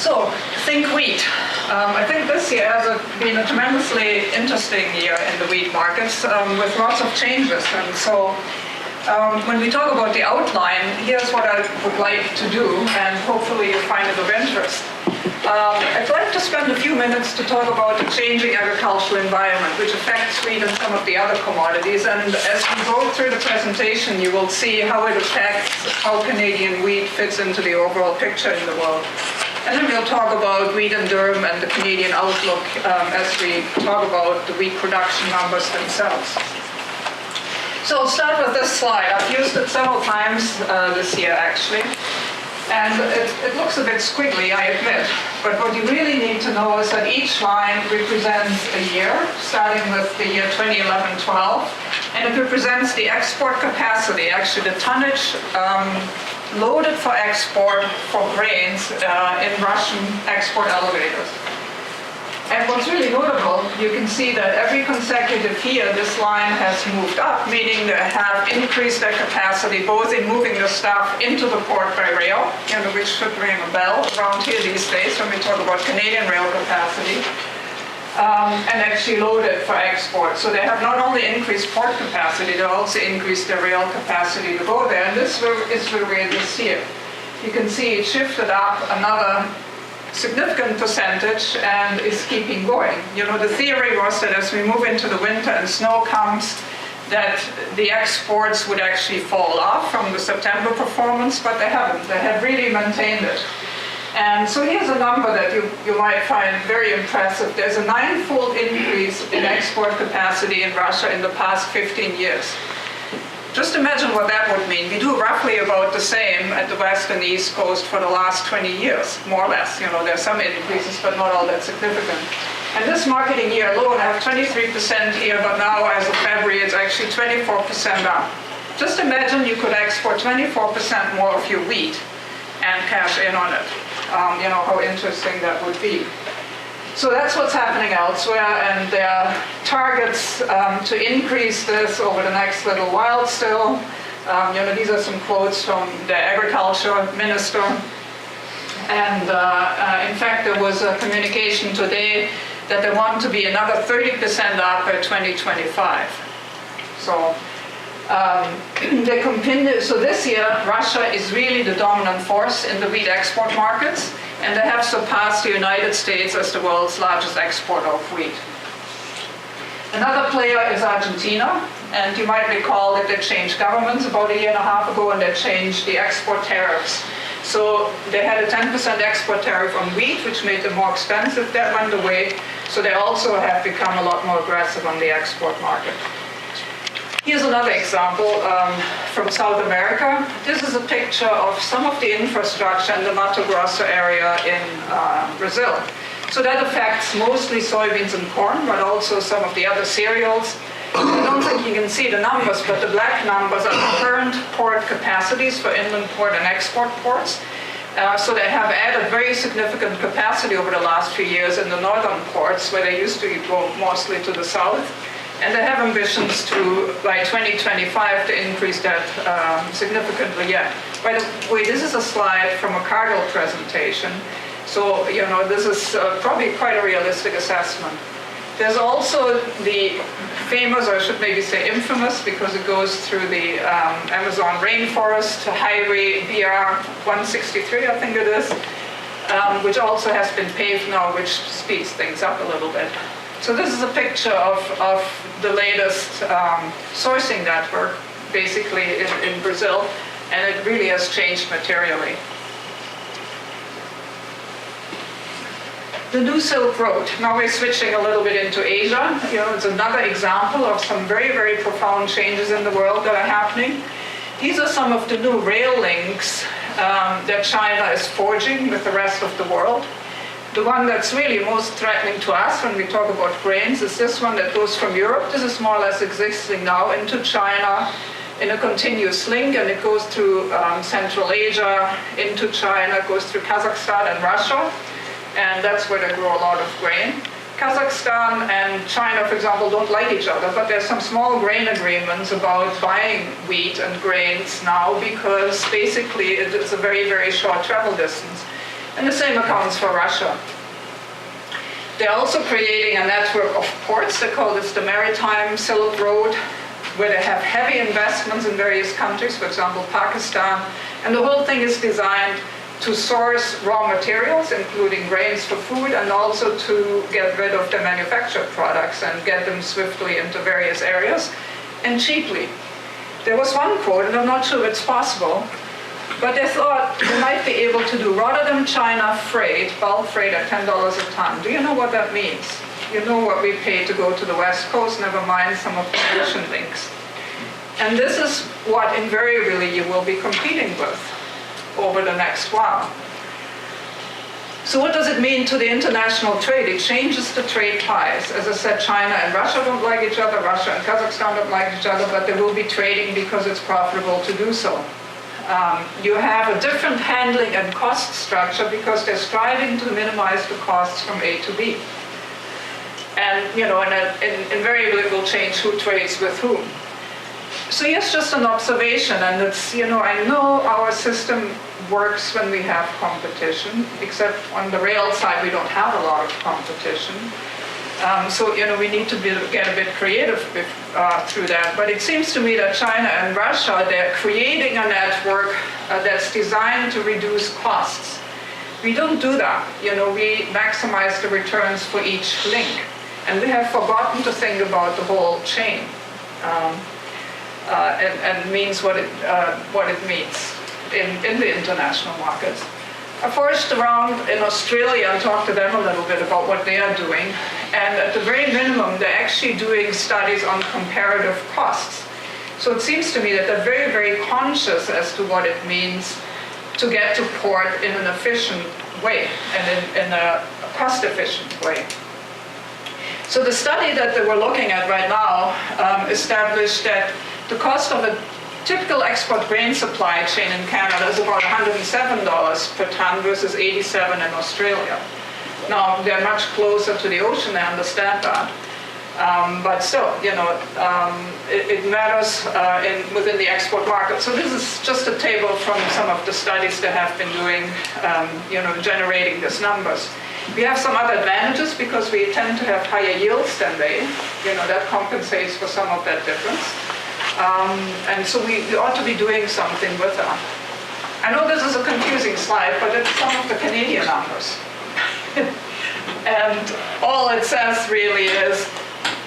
So, think wheat. I think this year has been a tremendously interesting year in the wheat markets with lots of changes. And so, when we talk about the outline, here's what I would like to do, and hopefully you find it of interest. I'd like to spend a few minutes to talk about the changing agricultural environment, which affects wheat and some of the other commodities. And as we go through the presentation, you will see how it affects how Canadian wheat fits into the overall picture in the world. And then we'll talk about wheat and durum and the Canadian outlook as we talk about the wheat production numbers themselves. So I'll start with this slide. I've used it several times this year, actually. And it looks a bit squiggly, I admit. But what you really need to know is that each line represents a year, starting with the year 2011-12. And it represents the export capacity, actually the tonnage loaded for export for grains in Russian export elevators. And what's really notable, you can see that every consecutive year this line has moved up, meaning they have increased their capacity both in moving the stuff into the port by rail, which should ring a bell around here these days when we talk about Canadian rail capacity, and actually load it for export. So they have not only increased port capacity, they also increased their rail capacity to go there. And this is where we're this year. You can see it shifted up another significant percentage and is keeping going. The theory was that as we move into the winter and snow comes, that the exports would actually fall off from the September performance, but they haven't. They have really maintained it. And so here's a number that you might find very impressive. There's a 9-fold increase in export capacity in Russia in the past 15 years. Just imagine what that would mean. We do roughly about the same at the West and the East Coast for the last 20 years, more or less. There's some increases, but not all that significant. And this marketing year alone, I have 23% here, but now as of February, it's actually 24% up. Just imagine you could export 24% more of your wheat and cash in on it. How interesting that would be. So that's what's happening elsewhere, and there are targets to increase this over the next little while still. These are some quotes from the agriculture minister. And in fact, there was a communication today that they want to be another 30% up by 2025. So they continue. So this year, Russia is really the dominant force in the wheat export markets, and they have surpassed the United States as the world's largest exporter of wheat. Another player is Argentina, and you might recall that they changed governments about a year and a half ago, and they changed the export tariffs. So they had a 10% export tariff on wheat, which made them more expensive. That went away, so they also have become a lot more aggressive on the export market. Here's another example from South America. This is a picture of some of the infrastructure in the Mato Grosso area in Brazil. So that affects mostly soybeans and corn, but also some of the other cereals. I don't think you can see the numbers, but the black numbers are the current port capacities for inland port and export ports. So they have added very significant capacity over the last few years in the northern ports, where they used to go mostly to the south. And they have ambitions to, by 2025, to increase that significantly yet. By the way, this is a slide from a cargo presentation. So, this is probably quite a realistic assessment. There's also the famous, or I should maybe say infamous, because it goes through the Amazon rainforest, Highway BR 163, I think it is, which also has been paved now, which speeds things up a little bit. So this is a picture of the latest sourcing network, basically in Brazil, and it really has changed materially. The New Silk Road. Now we're switching a little bit into Asia. It's another example of some very, very profound changes in the world that are happening. These are some of the new rail links that China is forging with the rest of the world. The one that's really most threatening to us when we talk about grains is this one that goes from Europe. This is more or less existing now into China in a continuous link, and it goes through Central Asia, into China, it goes through Kazakhstan and Russia, and that's where they grow a lot of grain. Kazakhstan and China, for example, don't like each other, but there's some small grain agreements about buying wheat and grains now, because basically it is a very, very short travel distance. And the same accounts for Russia. They're also creating a network of ports. They call this the Maritime Silk Road, where they have heavy investments in various countries, for example, Pakistan. And the whole thing is designed to source raw materials, including grains for food, and also to get rid of the manufactured products and get them swiftly into various areas, and cheaply. There was one quote, and I'm not sure if it's possible, but they thought they might be able to do Rotterdam-China freight, bulk freight at $10 a ton. Do you know what that means? You know what we pay to go to the West Coast, never mind some of the ocean links. And this is what invariably you will be competing with over the next while. So what does it mean to the international trade? It changes the trade ties. As I said, China and Russia don't like each other, Russia and Kazakhstan don't like each other, but they will be trading because it's profitable to do so. You have a different handling and cost structure because they're striving to minimize the costs from A to B. And, invariably it will change who trades with whom. So here's just an observation, and it's, I know our system works when we have competition, except on the rail side we don't have a lot of competition. So we need to get a bit creative through that. But it seems to me that China and Russia, they're creating a network that's designed to reduce costs. We don't do that. We maximize the returns for each link. And we have forgotten to think about the whole chain. And means what it means in the international markets. I foraged around in Australia and talked to them a little bit about what they are doing. And at the very minimum, they're actually doing studies on comparative costs. So it seems to me that they're very, very conscious as to what it means to get to port in an efficient way and in a cost-efficient way. So the study that they were looking at right now established that the cost of a typical export grain supply chain in Canada is about $107 per ton versus $87 in Australia. Now, they're much closer to the ocean, I understand that. But still, it matters within the export market. So this is just a table from some of the studies that have been doing, generating these numbers. We have some other advantages because we tend to have higher yields than they. That compensates for some of that difference. And so we ought to be doing something with that. I know this is a confusing slide, but it's some of the Canadian numbers. And all it says really is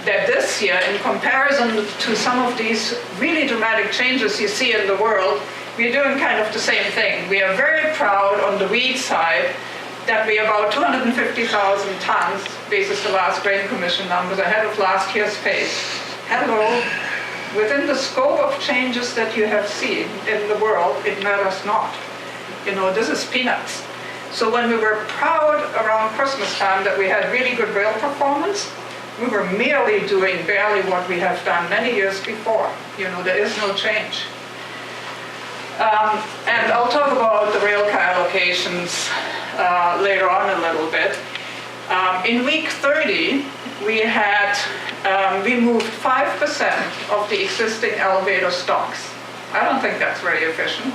that this year, in comparison to some of these really dramatic changes you see in the world, we're doing kind of the same thing. We are very proud on the wheat side that we are about 250,000 tons, basis the last Grain Commission numbers, ahead of last year's pace. Hello. Within the scope of changes that you have seen in the world, it matters not. This is peanuts. So when we were proud around Christmas time that we had really good rail performance, we were merely doing barely what we have done many years before. There is no change. And I'll talk about the rail car allocations later on a little bit. In week 30, we moved 5% of the existing elevator stocks. I don't think that's very efficient.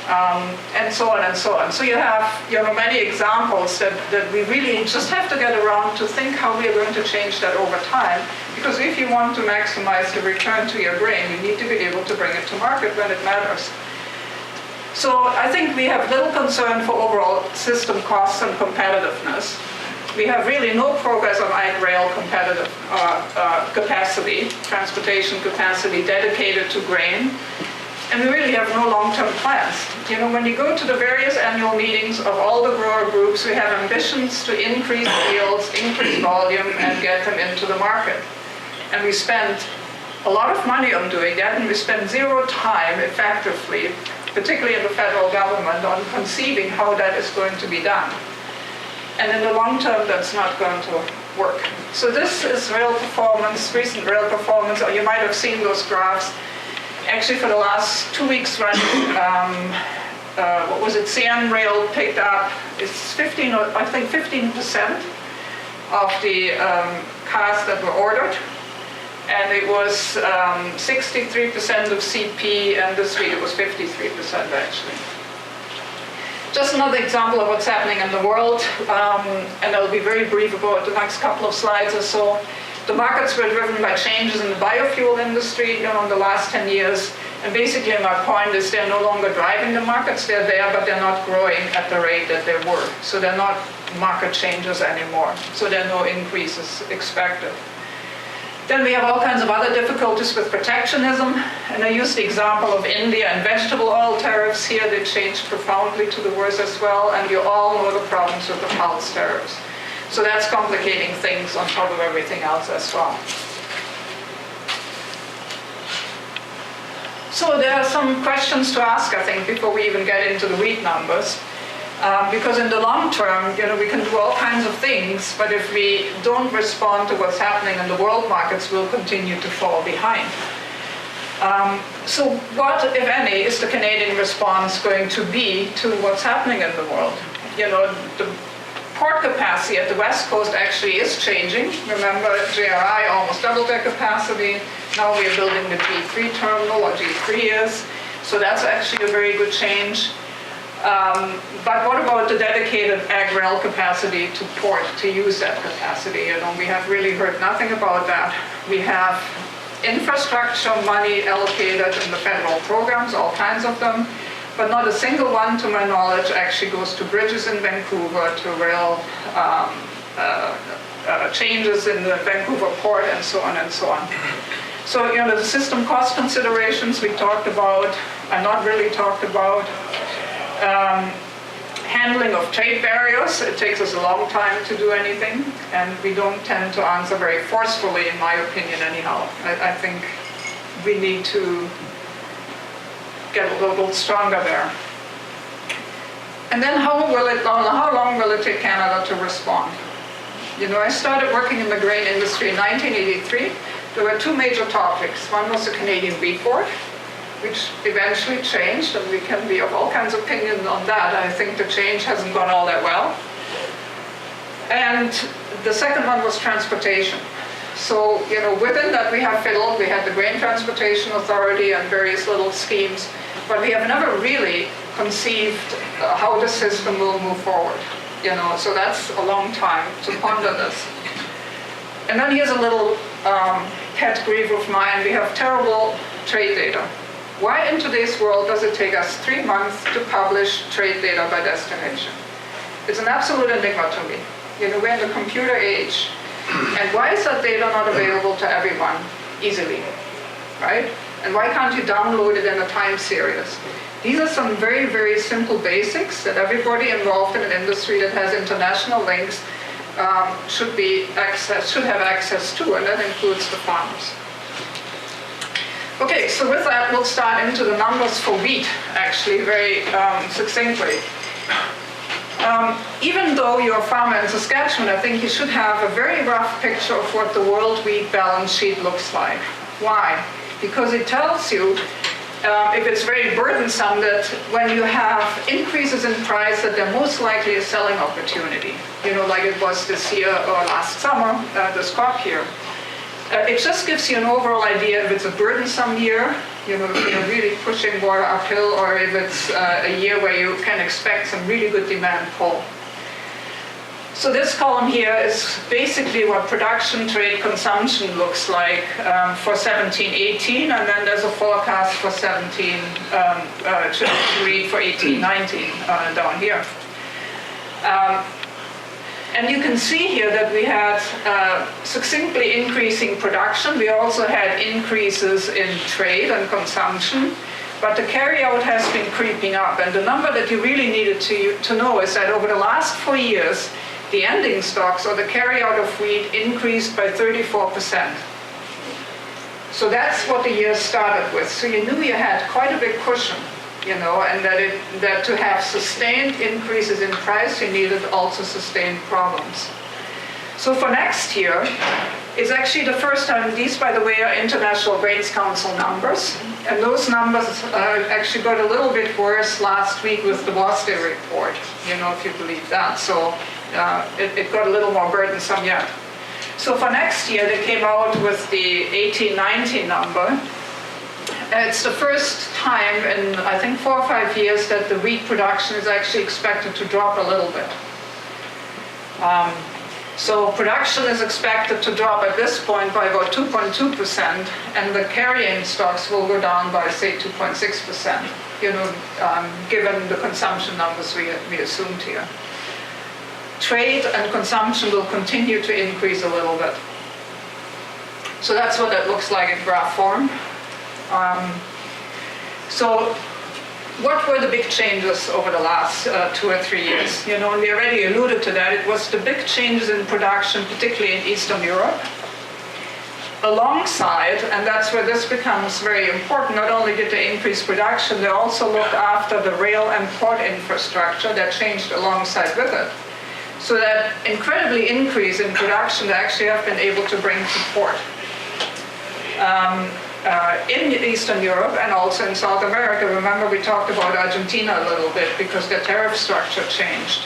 And so on and so on. So you have many examples that we really just have to get around to think how we are going to change that over time. Because if you want to maximize the return to your grain, you need to be able to bring it to market when it matters. So I think we have little concern for overall system costs and competitiveness. We have really no progress on light rail competitive capacity, transportation capacity dedicated to grain. And we really have no long-term plans. When you go to the various annual meetings of all the grower groups, we have ambitions to increase yields, increase volume, and get them into the market. And we spend a lot of money on doing that, and we spend zero time effectively, particularly in the federal government, on conceiving how that is going to be done. And in the long term, that's not going to work. So this is rail performance, recent rail performance. Or you might have seen those graphs. Actually, for the last 2 weeks running, CN Rail picked up, it's 15% of the cars that were ordered. And it was 63% of CP, and this week it was 53% actually. Just another example of what's happening in the world, and I'll be very brief about the next couple of slides or so. The markets were driven by changes in the biofuel industry, in the last 10 years. And basically my point is they're no longer driving the markets, they're there, but they're not growing at the rate that they were. So they're not market changes anymore. So there are no increases expected. Then we have all kinds of other difficulties with protectionism. And I use the example of India and vegetable oil tariffs here. They changed profoundly to the worse as well. And you all know the problems with the pulse tariffs. So that's complicating things on top of everything else as well. So there are some questions to ask, I think, before we even get into the wheat numbers. Because in the long term, we can do all kinds of things, but if we don't respond to what's happening in the world markets, we'll continue to fall behind. So what, if any, is the Canadian response going to be to what's happening in the world? The port capacity at the West Coast actually is changing. Remember, JRI almost doubled their capacity. Now we're building the G3 terminal, or G3 is. So that's actually a very good change. But what about the dedicated ag rail capacity to port to use that capacity? We have really heard nothing about that. We have infrastructure money allocated in the federal programs, all kinds of them. But not a single one, to my knowledge, actually goes to bridges in Vancouver, to rail changes in the Vancouver port, and so on and so on. So, the system cost considerations we talked about are not really talked about. Handling of trade barriers, it takes us a long time to do anything, and we don't tend to answer very forcefully, in my opinion, anyhow. I think we need to get a little stronger there. And then how long will it take Canada to respond? I started working in the grain industry in 1983. There were two major topics. One was the Canadian Wheat Board, which eventually changed, and we can be of all kinds of opinions on that. I think the change hasn't gone all that well. And the second one was transportation. So, within that we have fiddled. We had the Grain Transportation Authority and various little schemes, but we have never really conceived how the system will move forward. So that's a long time to ponder this. And then here's a little pet grief of mine. We have terrible trade data. Why in today's world does it take us 3 months to publish trade data by destination? It's an absolute enigma to me. We're in the computer age. And why is that data not available to everyone easily, right? And why can't you download it in a time series? These are some very, very simple basics that everybody involved in an industry that has international links should have access to, and that includes the farmers. Okay, so with that, we'll start into the numbers for wheat, actually, very succinctly. Even though you're a farmer in Saskatchewan, I think you should have a very rough picture of what the world wheat balance sheet looks like. Why? Because it tells you, if it's very burdensome, that when you have increases in price, that they're most likely a selling opportunity, like it was this year or last summer, this crop year. It just gives you an overall idea if it's a burdensome year, if you're really pushing water uphill, or if it's a year where you can expect some really good demand pull. So this column here is basically what production, trade, consumption looks like for 17-18, and then there's a forecast for 17, to read for 18-19 down here. And you can see here that we had succinctly increasing production. We also had increases in trade and consumption, but the carryout has been creeping up. And the number that you really needed to know is that over the last 4 years, the ending stocks, or the carryout of wheat, increased by 34%. So that's what the year started with. So you knew you had quite a big cushion. And that to have sustained increases in price, you needed also sustained problems. So for next year, it's actually the first time, these, by the way, are International Grains Council numbers, and those numbers actually got a little bit worse last week with the WASDE report, if you believe that. So it got a little more burdensome yet. So for next year, they came out with the 18-19 number. It's the first time in, I think, 4 or 5 years that the wheat production is actually expected to drop a little bit. So production is expected to drop at this point by about 2.2%, and the carrying stocks will go down by, say, 2.6%, given the consumption numbers we assumed here. Trade and consumption will continue to increase a little bit. So that's what it looks like in graph form. So what were the big changes over the last 2 or 3 years? And we already alluded to that. It was the big changes in production, particularly in Eastern Europe. Alongside, and that's where this becomes very important, not only did they increase production, they also looked after the rail and port infrastructure that changed alongside with it. So that incredibly increase in production, they actually have been able to bring to port. In Eastern Europe and also in South America. Remember, we talked about Argentina a little bit because their tariff structure changed.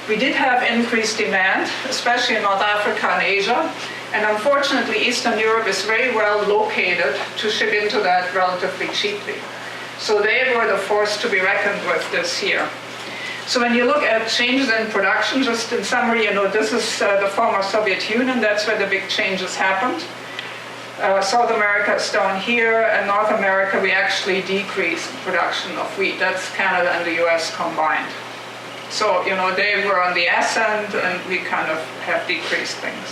We did have increased demand, especially in North Africa and Asia, and unfortunately Eastern Europe is very well located to ship into that relatively cheaply. So they were the force to be reckoned with this year. So when you look at changes in production, just in summary, this is the former Soviet Union, that's where the big changes happened. South America is down here, and North America we actually decreased production of wheat. That's Canada and the US combined. So, they were on the ascent, and we kind of have decreased things.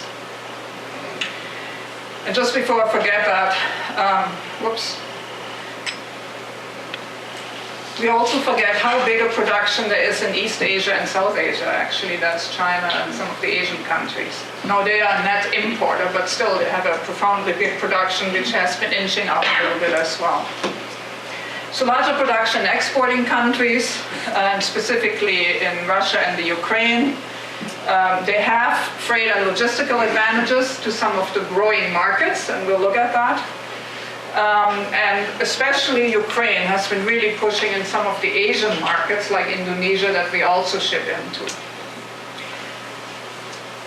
And just before I forget that, we also forget how big a production there is in East Asia and South Asia, actually. That's China and some of the Asian countries. Now they are a net importer, but still they have a profoundly big production which has been inching up a little bit as well. So larger production exporting countries, and specifically in Russia and the Ukraine, they have freight and logistical advantages to some of the growing markets, and we'll look at that. And especially Ukraine has been really pushing in some of the Asian markets like Indonesia that we also ship into.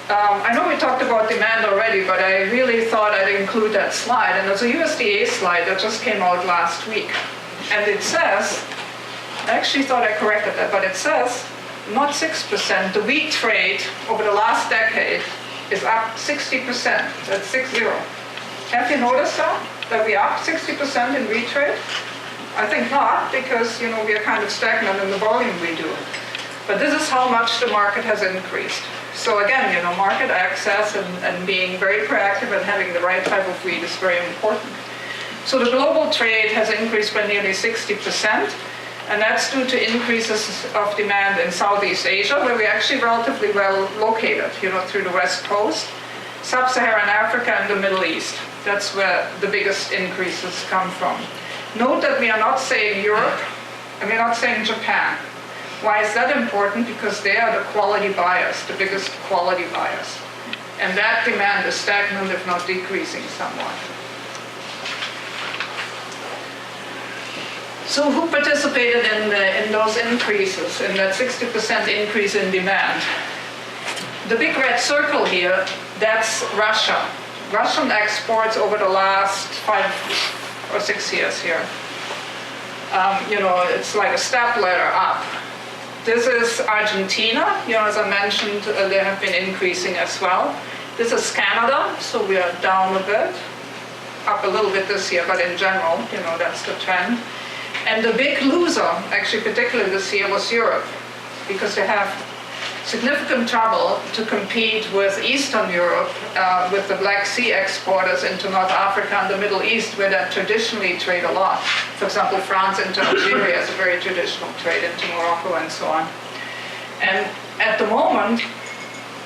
I know we talked about demand already, but I really thought I'd include that slide. And there's a USDA slide that just came out last week. And it says, I actually thought I corrected that, but it says not 6%. The wheat trade over the last decade is up 60%. That's 60. Have you noticed that we are up 60% in wheat trade? I think not, because we are kind of stagnant in the volume we do. But this is how much the market has increased. So again, market access and being very proactive and having the right type of wheat is very important. So the global trade has increased by nearly 60%, and that's due to increases of demand in Southeast Asia, where we're actually relatively well located, through the West Coast, Sub-Saharan Africa, and the Middle East. That's where the biggest increases come from. Note that we are not saying Europe, and we're not saying Japan. Why is that important? Because they are the quality buyers, the biggest quality buyers. And that demand is stagnant, if not decreasing somewhat. So who participated in those increases, in that 60% increase in demand? The big red circle here, that's Russia. Russian exports over the last 5 or 6 years here. It's like a step ladder up. This is Argentina. As I mentioned, they have been increasing as well. This is Canada, so we are down a bit, up a little bit this year, but in general, that's the trend. And the big loser, actually particularly this year, was Europe, because they have significant trouble to compete with Eastern Europe, with the Black Sea exporters into North Africa and the Middle East, where they traditionally trade a lot. For example, France into Algeria is a very traditional trade, into Morocco and so on. And at the moment,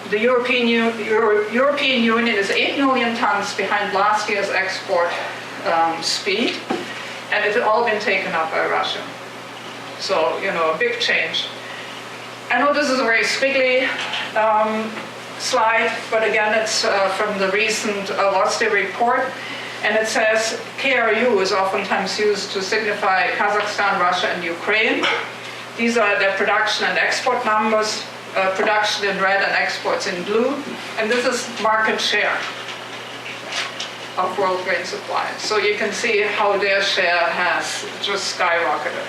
the European Union is 8 million tons behind last year's export speed, and it's all been taken up by Russia. So, a big change. I know this is a very squiggly slide, but again, it's from the recent WASDE report, and it says KRU is oftentimes used to signify Kazakhstan, Russia, and Ukraine. These are their production and export numbers, production in red and exports in blue, and this is market share. of world grain supply. So you can see how their share has just skyrocketed.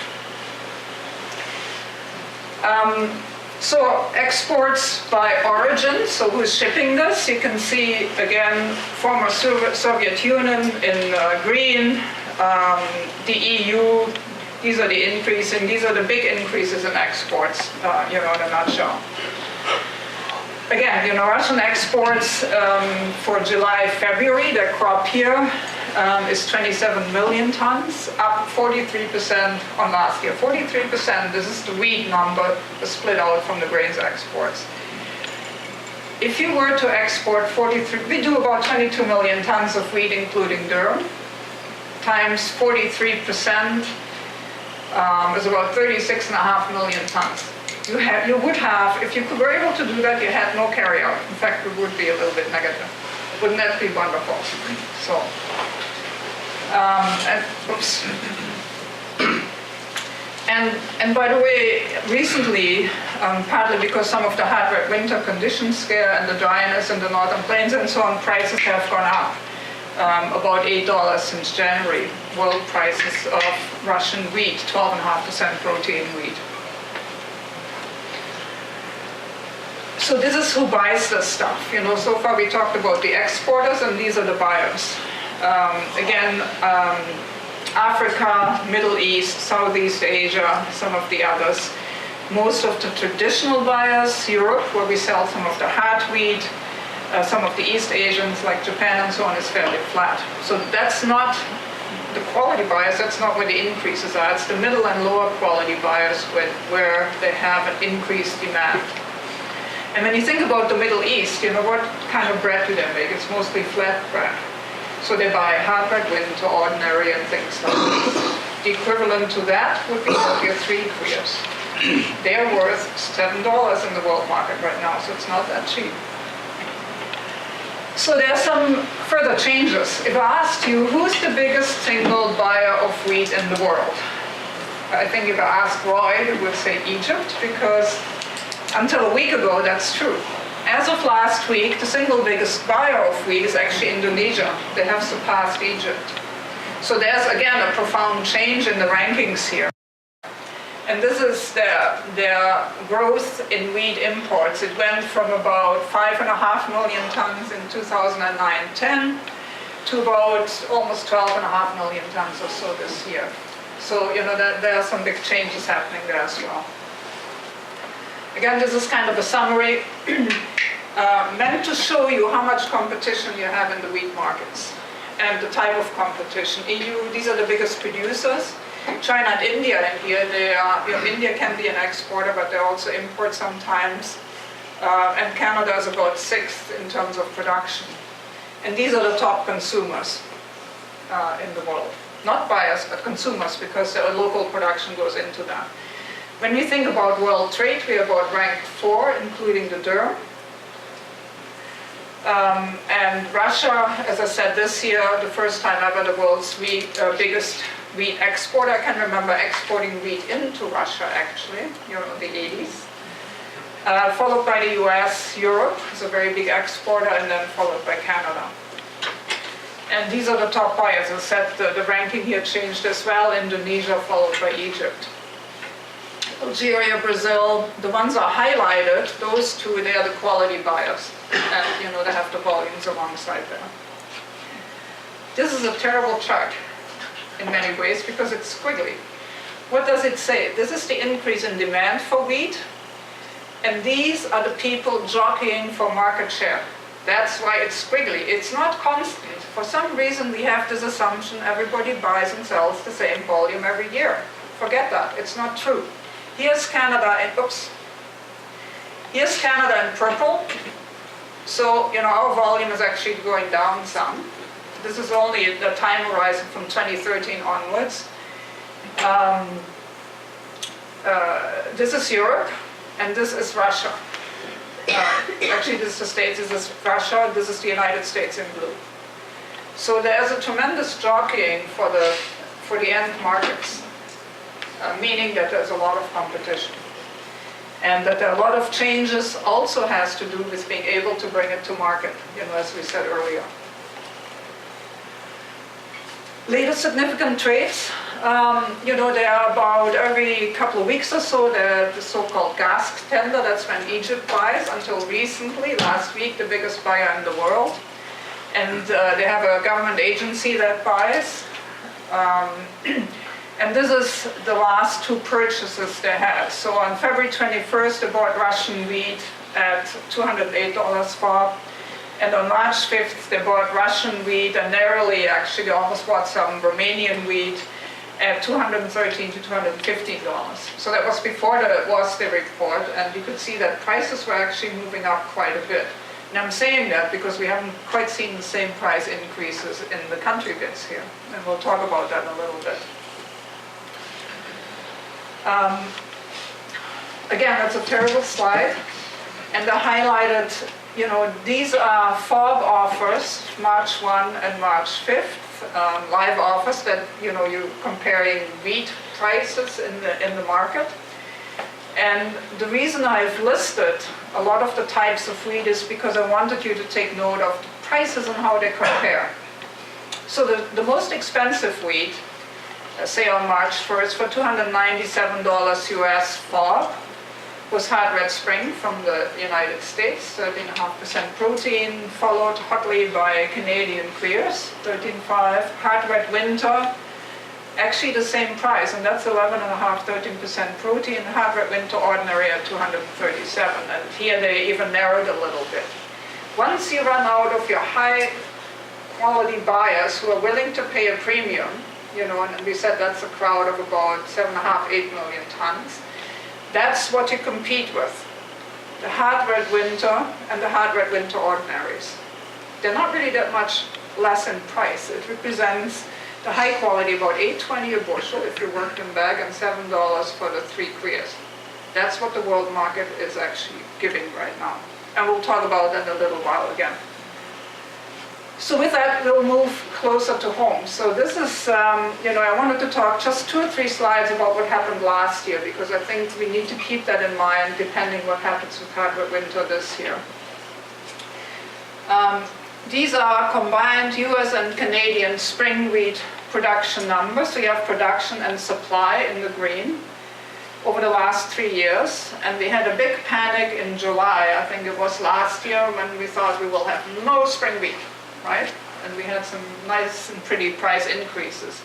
So exports by origin, so who's shipping this? You can see again former Soviet Union in green, the EU. These are the increasing. These are the big increases in exports. In a nutshell. Again, Russian exports for July, February, their crop year is 27 million tons, up 43% on last year. 43%, this is the wheat number split out from the grains exports. If you were to export 43, we do about 22 million tons of wheat, including durum, times 43% is about 36.5 million tons. You would have, if you were able to do that, you had no carryout. In fact, it would be a little bit negative. Wouldn't that be wonderful? So, and by the way, recently, partly because some of the hard winter conditions scare and the dryness in the northern plains and so on, prices have gone up. About $8 since January. World prices of Russian wheat, 12.5% protein wheat. So this is who buys this stuff. So far we talked about the exporters, and these are the buyers. Again, Africa, Middle East, Southeast Asia, some of the others. Most of the traditional buyers, Europe, where we sell some of the hard wheat, some of the East Asians like Japan and so on, is fairly flat. So that's not the quality buyers, that's not where the increases are. It's the middle and lower quality buyers where they have an increased demand. And when you think about the Middle East, what kind of bread do they make? It's mostly flat bread. So they buy hard bread into ordinary and things like this. The equivalent to that would be your 3 years. They're worth $7 in the world market right now, so it's not that cheap. So there are some further changes. If I asked you, who's the biggest single buyer of wheat in the world? I think if I asked Roy, he would say Egypt, because until a week ago, that's true. As of last week, the single biggest buyer of wheat is actually Indonesia. They have surpassed Egypt. So there's, again, a profound change in the rankings here. And this is their growth in wheat imports. It went from about 5.5 million tons in 2009-10 to about almost 12.5 million tons or so this year. So, there are some big changes happening there as well. Again, this is kind of a summary meant to show you how much competition you have in the wheat markets and the type of competition. EU, these are the biggest producers. China and India in here, India can be an exporter, but they also import sometimes. And Canada is about 6th in terms of production. And these are the top consumers in the world. Not buyers, but consumers, because their local production goes into that. When we think about world trade, we are about ranked 4, including the durum. And Russia, as I said, this year, the first time ever, the world's biggest wheat exporter. I can remember exporting wheat into Russia, actually, in the 80s. Followed by the US, Europe is a very big exporter, and then followed by Canada. And these are the top buyers. As I said, the ranking here changed as well. Indonesia followed by Egypt. Algeria, Brazil, the ones are highlighted, those two, they are the quality buyers. And they have the volumes alongside there. This is a terrible chart in many ways because it's squiggly. What does it say? This is the increase in demand for wheat, and these are the people jockeying for market share. That's why it's squiggly. It's not constant. For some reason we have this assumption everybody buys and sells the same volume every year. Forget that, it's not true. Here's Canada in purple. So, our volume is actually going down some. This is only the time horizon from 2013 onwards. This is Europe, and this is Russia. Actually, this is the States, this is Russia, this is the United States in blue. So there's a tremendous jockeying for the end markets. Meaning that there's a lot of competition. And that a lot of changes also has to do with being able to bring it to market, as we said earlier. Latest significant trades, they are about every couple of weeks or so, the so-called Sask tender, that's when Egypt buys. Until recently, last week, the biggest buyer in the world. And they have a government agency that buys. And this is the last two purchases they had. So on February 21st, they bought Russian wheat at $208 FOB. And on March 5th, they bought Russian wheat, and narrowly actually, they almost bought some Romanian wheat at $213 to $215. So that was before the WASDE report, and you could see that prices were actually moving up quite a bit. And I'm saying that because we haven't quite seen the same price increases in the country bits here, and we'll talk about that in a little bit. Again, that's a terrible slide, and I highlighted, these are FOB offers, March 1 and March 5th, live offers that, you're comparing wheat prices in the market. And the reason I've listed a lot of the types of wheat is because I wanted you to take note of the prices and how they compare. So the most expensive wheat, say on March 1st, for $297 US FOB, was Hard Red Spring from the United States, 13.5% protein, followed hotly by Canadian Clears, 13.5%, Hard Red Winter, actually the same price, and that's 11.5%, 13% protein, Hard Red Winter Ordinary at $237, and here they even narrowed a little bit. Once you run out of your high quality buyers who are willing to pay a premium, and we said that's a crowd of about 7.5, 8 million tons, that's what you compete with. The Hard Red Winter and the Hard Red Winter Ordinaries. They're not really that much less in price. It represents the high quality, about $8.20 a bushel if you work them back, and $7 for the 3 clears. That's what the world market is actually giving right now. And we'll talk about that in a little while again. So with that, we'll move closer to home. So this is, I wanted to talk just 2 or 3 slides about what happened last year, because I think we need to keep that in mind depending what happens with Hard Red Winter this year. These are combined US and Canadian spring wheat production numbers. So you have production and supply in the green over the last 3 years. And we had a big panic in July, I think it was last year, when we thought we will have no spring wheat. Right? And we had some nice and pretty price increases.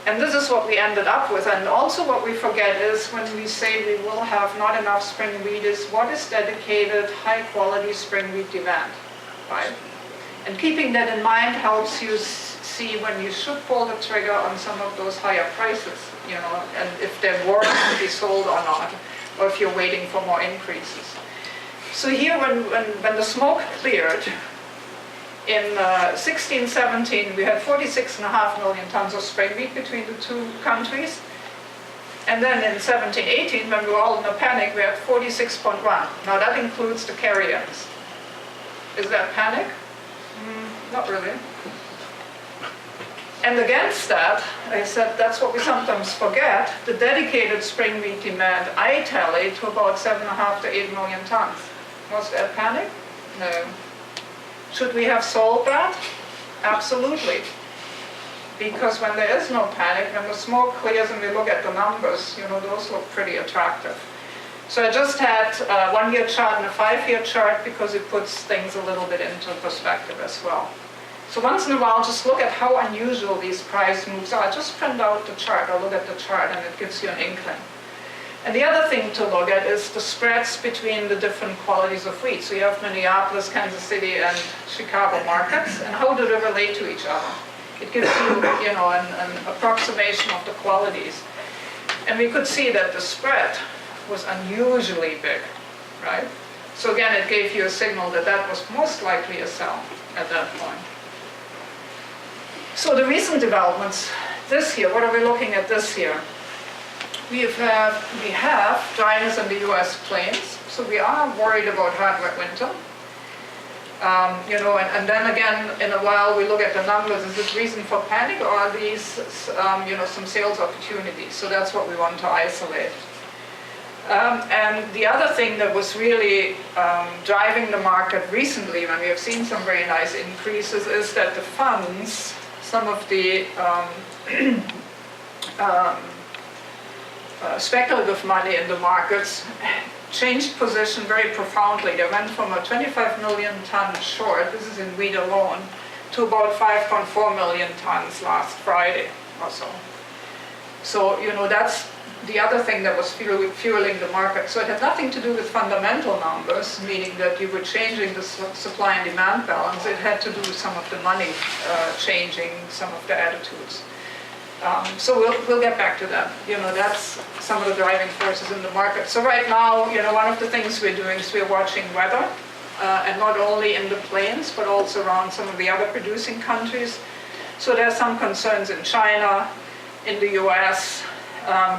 And this is what we ended up with. And also what we forget is when we say we will have not enough spring wheat is what is dedicated high quality spring wheat demand, right? And keeping that in mind helps you see when you should pull the trigger on some of those higher prices, and if they're worth to be sold or not, or if you're waiting for more increases. So here when the smoke cleared, in 16-17, we had 46.5 million tons of spring wheat between the two countries. And then in 17-18, when we were all in a panic, we had 46.1. Now that includes the carry-ins. Is that panic? Not really. And against that, I said that's what we sometimes forget, the dedicated spring wheat demand, I tallied to about 7.5 to 8 million tons. Was that panic? No. Should we have sold that? Absolutely. Because when there is no panic, when the smoke clears and we look at the numbers, those look pretty attractive. So I just had a 1-year chart and a 5-year chart because it puts things a little bit into perspective as well. So once in a while, just look at how unusual these price moves are. Just print out the chart or look at the chart and it gives you an inkling. And the other thing to look at is the spreads between the different qualities of wheat. So you have Minneapolis, Kansas City, and Chicago markets, and how do they relate to each other? It gives you, an approximation of the qualities. And we could see that the spread was unusually big, right? So again, it gave you a signal that that was most likely a sell at that point. So the recent developments this year, what are we looking at this year? We have dryness in the US plains, so we are worried about Hard Red Winter. And then again, in a while we look at the numbers, is it reason for panic or are these, some sales opportunities? So that's what we want to isolate. And the other thing that was really driving the market recently, when we have seen some very nice increases, is that the funds some of the speculative money in the markets changed position very profoundly. They went from a 25 million ton short, this is in wheat alone, to about 5.4 million tons last Friday or so. So, that's the other thing that was fueling the market. So it had nothing to do with fundamental numbers, meaning that you were changing the supply and demand balance. It had to do with some of the money changing, some of the attitudes. So we'll get back to that. That's some of the driving forces in the market. So right now, one of the things we're doing is we're watching weather, and not only in the plains, but also around some of the other producing countries. So there are some concerns in China, in the US,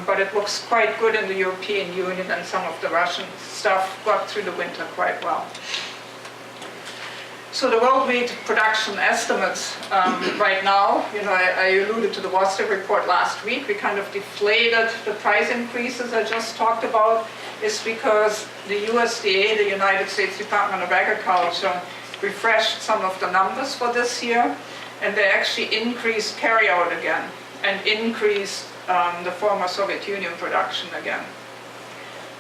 but it looks quite good in the European Union, and some of the Russian stuff got through the winter quite well. So the world wheat production estimates right now, I alluded to the Worcester report last week. We kind of deflated the price increases I just talked about, is because the USDA, the United States Department of Agriculture, refreshed some of the numbers for this year, and they actually increased carryout again and increased the former Soviet Union production again.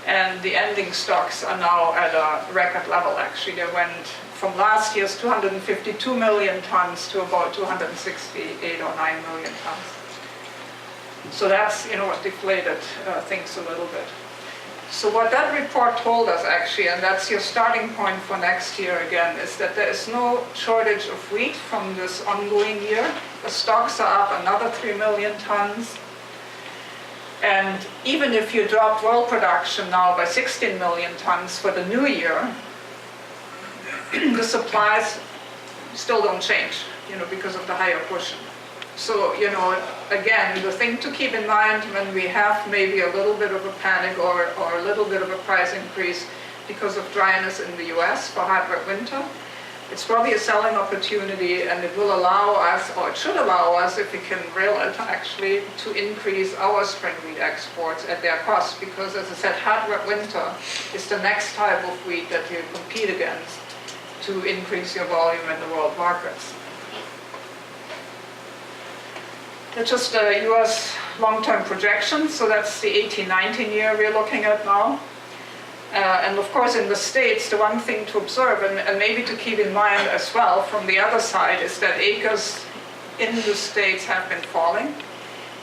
And the ending stocks are now at a record level, actually. They went from last year's 252 million tons to about 268 or 9 million tons. So that's, what deflated things a little bit. So what that report told us, actually, and that's your starting point for next year again, is that there is no shortage of wheat from this ongoing year. The stocks are up another 3 million tons. And even if you drop world production now by 16 million tons for the new year, the supplies still don't change, because of the higher cushion. So, again, the thing to keep in mind when we have maybe a little bit of a panic or a little bit of a price increase because of dryness in the US for hard wet winter, it's probably a selling opportunity, and it will allow us, or it should allow us, if we can reel it actually, to increase our spring wheat exports at their cost, because as I said, hard wet winter is the next type of wheat that you compete against to increase your volume in the world markets. That's just the US long-term projection, so that's the 18-19 year we're looking at now. And of course in the States, the one thing to observe, and maybe to keep in mind as well from the other side, is that acres in the States have been falling.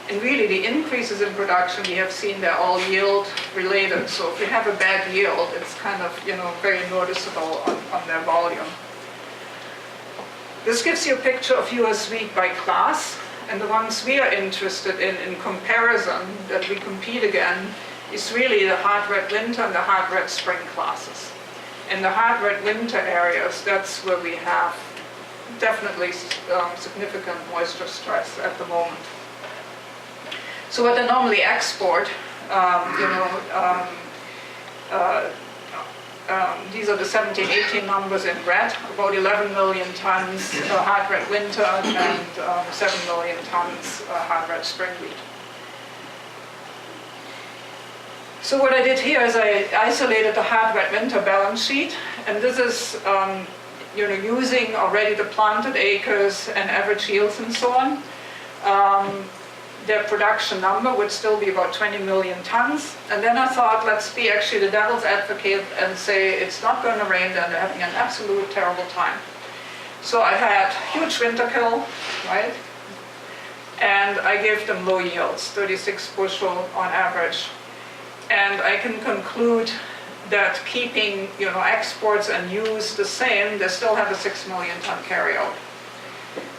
And really the increases in production we have seen, they're all yield related. So if you have a bad yield, it's kind of, very noticeable on their volume. This gives you a picture of US wheat by class. And the ones we are interested in comparison, that we compete again, is really the hard red winter and the hard red spring classes. In the hard red winter areas, that's where we have definitely significant moisture stress at the moment. So what they normally export, these are the 17-18 numbers in red, about 11 million tons hard red winter and 7 million tons hard red spring wheat. So what I did here is I isolated the hard red winter balance sheet, and this is using already the planted acres and average yields and so on. Their production number would still be about 20 million tons. And then I thought, let's be actually the devil's advocate and say it's not going to rain, and they're having an absolute terrible time. So I had huge winter kill, right? And I gave them low yields, 36 bushel on average. And I can conclude that keeping exports and use the same, they still have a 6 million ton carryout.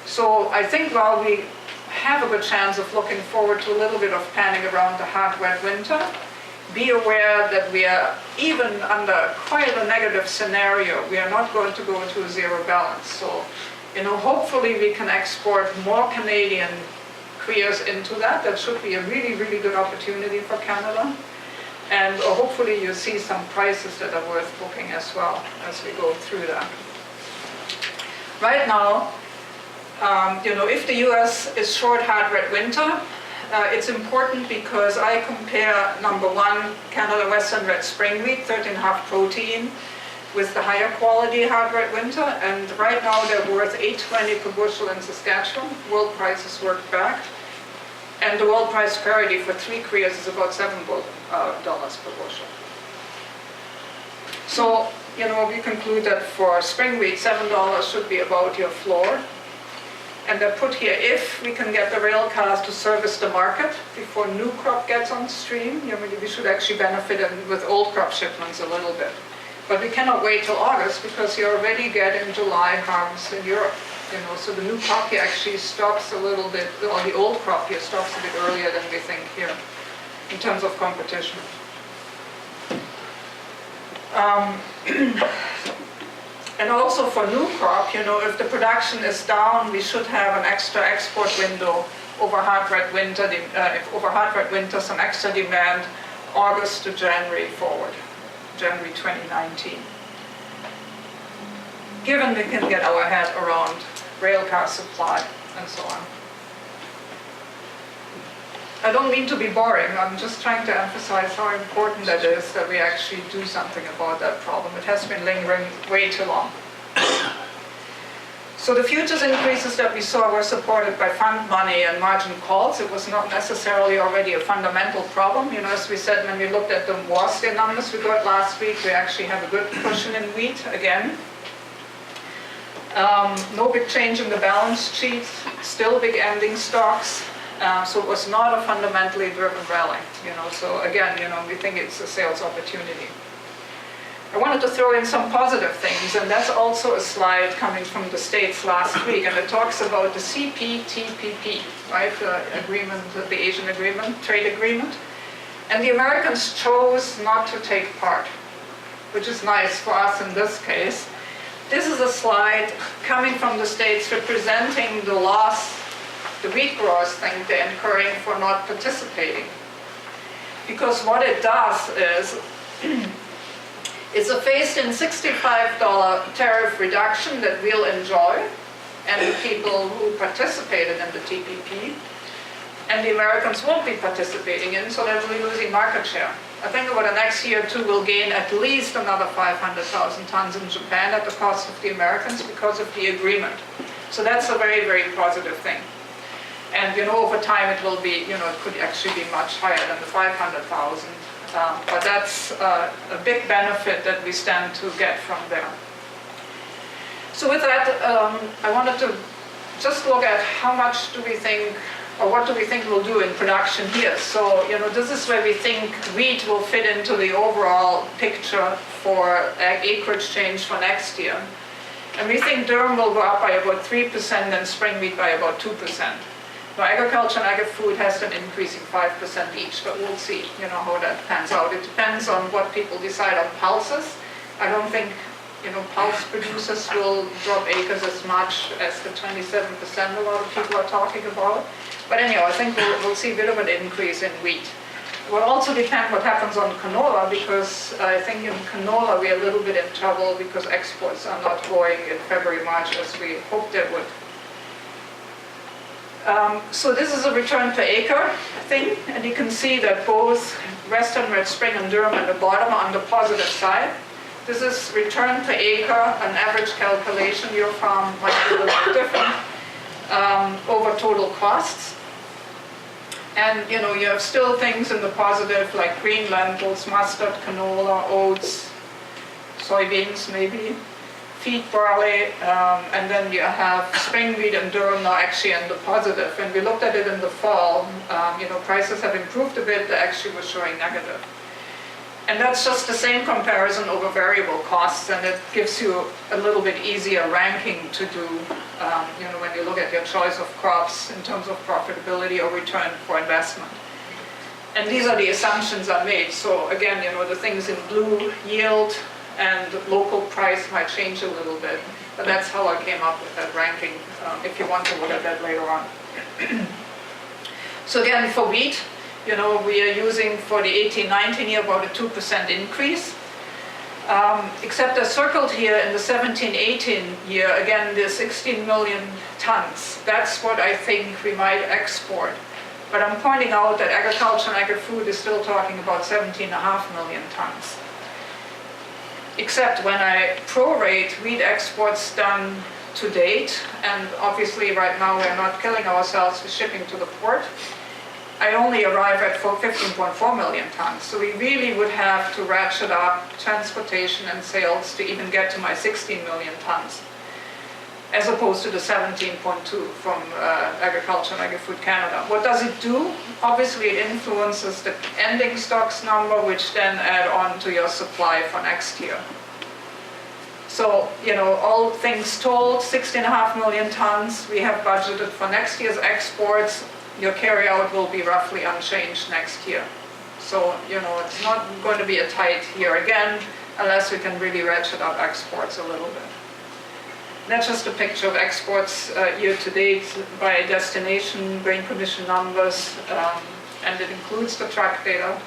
So I think while we have a good chance of looking forward to a little bit of panic around the hard wet winter, be aware that we are, even under quite a negative scenario, we are not going to go to a zero balance. So, hopefully we can export more Canadian Krias into that. That should be a really, really good opportunity for Canada. And hopefully you see some prices that are worth booking as well as we go through that. Right now, if the US is short hard red winter, it's important because I compare number one, Canada Western Red Spring Wheat, 13.5 protein, with the higher quality hard red winter, and right now they're worth $8.20 per bushel in Saskatchewan. World prices worked back, and the world price parity for 3 Koreas is about $7 per bushel. So, we conclude that for spring wheat, $7 should be about your floor. And I put here, if we can get the rail cars to service the market before new crop gets on stream, we should actually benefit with old crop shipments a little bit. But we cannot wait till August because you already get in July harvest in Europe. So the new crop here actually stops a little bit, or the old crop here stops a bit earlier than we think here in terms of competition. And also for new crop, if the production is down, we should have an extra export window over hard red winter, some extra demand, August to January forward, January 2019. Given we can get our head around railcar supply and so on. I don't mean to be boring, I'm just trying to emphasize how important that is that we actually do something about that problem. It has been lingering way too long. So the futures increases that we saw were supported by fund money and margin calls. It was not necessarily already a fundamental problem. As we said when we looked at the WASDE numbers we got last week, we actually have a good cushion in wheat again. No big change in the balance sheet, still big ending stocks. So it was not a fundamentally driven rally, So again, we think it's a sales opportunity. I wanted to throw in some positive things, and that's also a slide coming from the States last week, and it talks about the CPTPP, right? The agreement, the Asian agreement, trade agreement. And the Americans chose not to take part, which is nice for us in this case. This is a slide coming from the States representing the loss the wheat growers think they're incurring for not participating. Because what it does is, it's a phased-in $65 tariff reduction that we'll enjoy, and the people who participated in the TPP, and the Americans won't be participating in, so they'll be losing market share. I think over the next year or two we'll gain at least another 500,000 tons in Japan at the cost of the Americans because of the agreement. So that's a very, very positive thing. And over time it will be, it could actually be much higher than the 500,000. But that's a big benefit that we stand to get from there. So with that, I wanted to just look at how much do we think, or what do we think we'll do in production here. So, this is where we think wheat will fit into the overall picture for acreage change for next year. And we think durum will go up by about 3% and spring wheat by about 2%. Now, agriculture and agri-food has been increasing 5% each, but we'll see, how that pans out. It depends on what people decide on pulses. I don't think, pulse producers will drop acres as much as the 27% a lot of people are talking about. But anyhow, I think we'll see a bit of an increase in wheat. It will also depend what happens on canola, because I think in canola we're a little bit in trouble because exports are not going in February, March as we hoped they would. So this is a return per acre thing, and you can see that both Western Red Spring and durum at the bottom are on the positive side. This is return per acre, an average calculation. Your farm might be a little bit different, over total costs. And you have still things in the positive like green lentils, mustard, canola, oats, soybeans maybe, feed barley, and then you have spring wheat and durum now actually in the positive. And we looked at it in the fall, prices have improved a bit, they actually were showing negative. And that's just the same comparison over variable costs, and it gives you a little bit easier ranking to do, when you look at your choice of crops in terms of profitability or return for investment. And these are the assumptions I made. So again, the things in blue, yield, and local price might change a little bit, but that's how I came up with that ranking, if you want to look at that later on. So again, for wheat, we are using for the 18-19 year about a 2% increase, except I circled here in the 17-18 year, again, the 16 million tons. That's what I think we might export. But I'm pointing out that agriculture and agri-food is still talking about 17.5 million tons. except when I prorate wheat exports done to date, and obviously right now we're not killing ourselves with shipping to the port, I only arrive at 15.4 million tons. So we really would have to ratchet up transportation and sales to even get to my 16 million tons, as opposed to the 17.2 from Agriculture and Agri-Food Canada. What does it do? Obviously it influences the ending stocks number, which then add on to your supply for next year. So, all things told, 16.5 million tons we have budgeted for next year's exports. Your carryout will be roughly unchanged next year. So, it's not going to be a tight year again, unless we can really ratchet up exports a little bit. That's just a picture of exports year to date by destination, Grain Commission numbers, and it includes the track data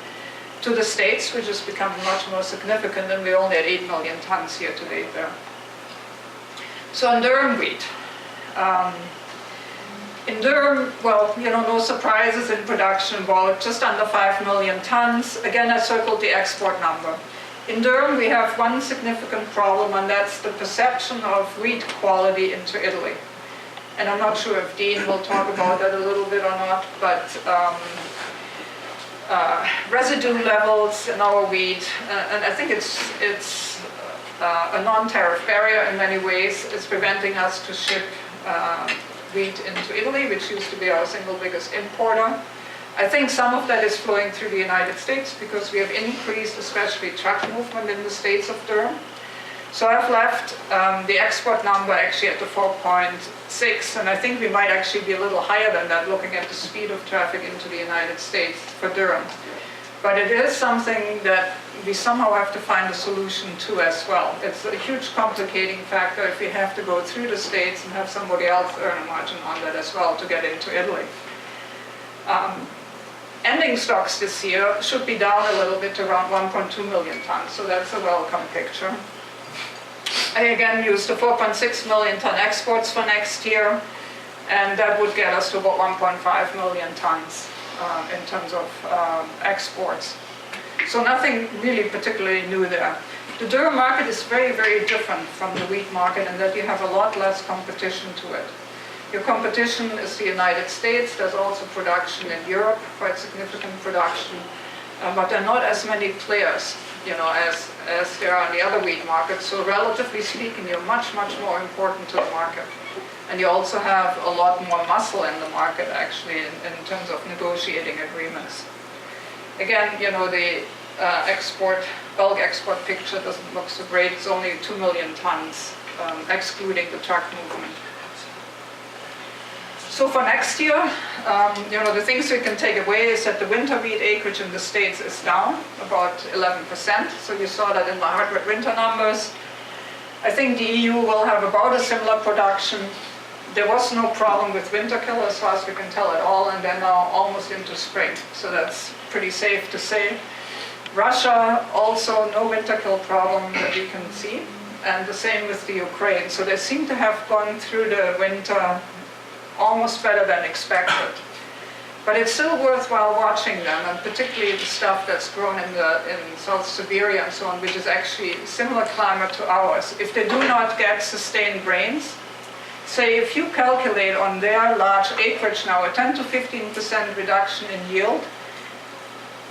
to the States, which is becoming much more significant, and we're only at 8 million tons year to date there. So on durum wheat. In durum, well, no surprises in production, well, just under 5 million tons. Again, I circled the export number. In durum, we have one significant problem, and that's the perception of wheat quality into Italy. And I'm not sure if Dean will talk about that a little bit or not, but residue levels in our wheat, and I think it's a non-tariff barrier in many ways, is preventing us to ship wheat into Italy, which used to be our single biggest importer. I think some of that is flowing through the United States because we have increased, especially truck movement in the states of durum. So I've left the export number actually at the 4.6, and I think we might actually be a little higher than that looking at the speed of traffic into the United States for durum. But it is something that we somehow have to find a solution to as well. It's a huge complicating factor if we have to go through the states and have somebody else earn a margin on that as well to get into Italy. Ending stocks this year should be down a little bit to around 1.2 million tons, so that's a welcome picture. I again used the 4.6 million ton exports for next year, and that would get us to about 1.5 million tons in terms of exports. So nothing really particularly new there. The durum market is very, very different from the wheat market in that you have a lot less competition to it. Your competition is the United States. There's also production in Europe, quite significant production, but there are not as many players, as there are in the other wheat markets. So relatively speaking, you're much, much more important to the market. And you also have a lot more muscle in the market, actually, in terms of negotiating agreements. Again, the bulk export picture doesn't look so great. It's only 2 million tons, excluding the truck movement. So for next year, the things we can take away is that the winter wheat acreage in the States is down about 11%. So you saw that in the hard winter numbers. I think the EU will have about a similar production. There was no problem with winter kill as far as we can tell at all, and they're now almost into spring. So that's pretty safe to say. Russia, also no winter kill problem that we can see. And the same with the Ukraine. So they seem to have gone through the winter almost better than expected. But it's still worthwhile watching them, and particularly the stuff that's grown in South Siberia and so on, which is actually similar climate to ours. If they do not get sustained rains, say if you calculate on their large acreage now a 10 to 15% reduction in yield,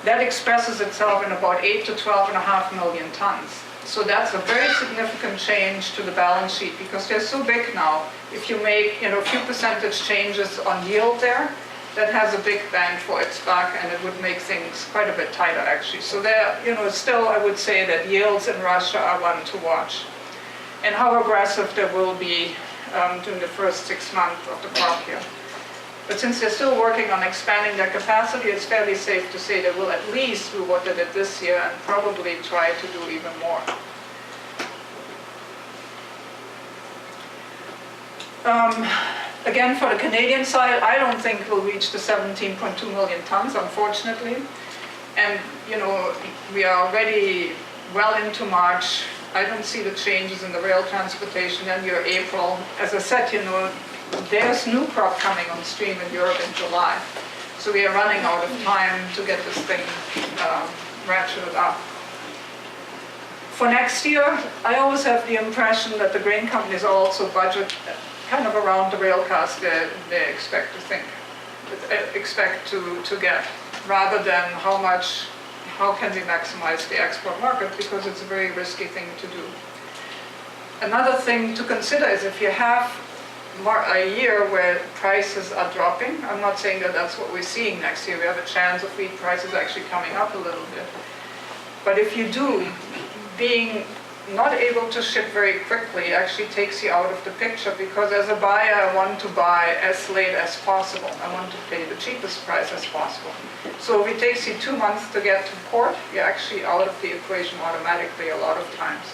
that expresses itself in about 8 to 12.5 million tons. So that's a very significant change to the balance sheet because they're so big now. If you make a few percentage changes on yield there, that has a big bang for its buck, and it would make things quite a bit tighter actually. So there, still I would say that yields in Russia are one to watch. And how aggressive they will be during the first 6 months of the crop year. But since they're still working on expanding their capacity, it's fairly safe to say they will at least do what they did this year and probably try to do even more. Again, for the Canadian side, I don't think we'll reach the 17.2 million tons, unfortunately. And, we are already well into March. I don't see the changes in the rail transportation in your April. As I said, there's new crop coming on stream in Europe in July. So we are running out of time to get this thing ratcheted up. For next year, I always have the impression that the grain companies also budget kind of around the rail cost they expect to get, rather than how can we maximize the export market, because it's a very risky thing to do. Another thing to consider is if you have a year where prices are dropping, I'm not saying that that's what we're seeing next year, we have a chance of wheat prices actually coming up a little bit. But if you do, being not able to ship very quickly actually takes you out of the picture, because as a buyer I want to buy as late as possible. I want to pay the cheapest price as possible. So if it takes you 2 months to get to port, you're actually out of the equation automatically a lot of times.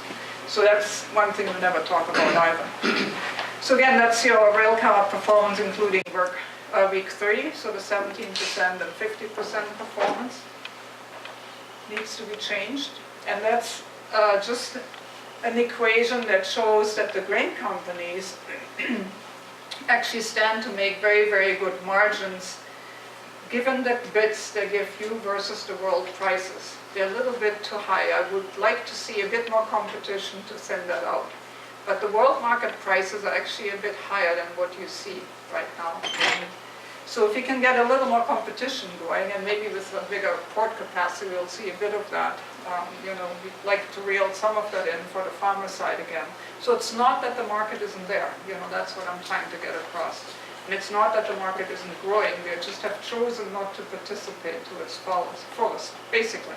So that's one thing we never talk about either. So again, that's your rail car performance including week 3, so the 17% and 50% performance needs to be changed. And that's just an equation that shows that the grain companies actually stand to make very, very good margins given the bids they give you versus the world prices. They're a little bit too high. I would like to see a bit more competition to send that out. But the world market prices are actually a bit higher than what you see right now. And so if we can get a little more competition going, and maybe with a bigger port capacity, we'll see a bit of that. We'd like to reel some of that in for the farmer side again. So it's not that the market isn't there. That's what I'm trying to get across. And it's not that the market isn't growing. We just have chosen not to participate to its fullest, basically.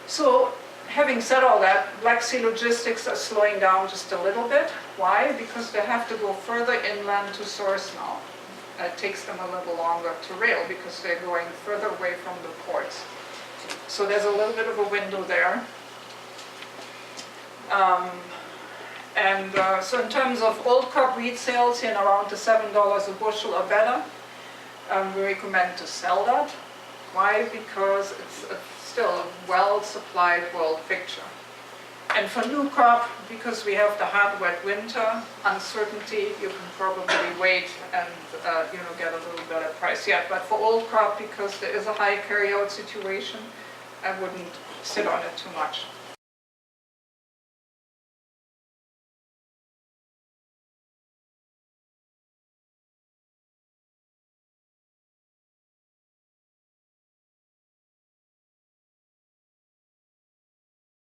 So, having said all that, Black Sea logistics are slowing down just a little bit. Why? Because they have to go further inland to source now. It takes them a little longer to rail because they're going further away from the ports. So there's a little bit of a window there. So in terms of old crop wheat sales, around the $7 a bushel or better, we recommend to sell that. Why? Because it's still a well-supplied world picture. And for new crop, because we have the hard, wet winter, uncertainty, you can probably wait and get a little better price yet. But for old crop, because there is a high carryout situation, I wouldn't sit on it too much.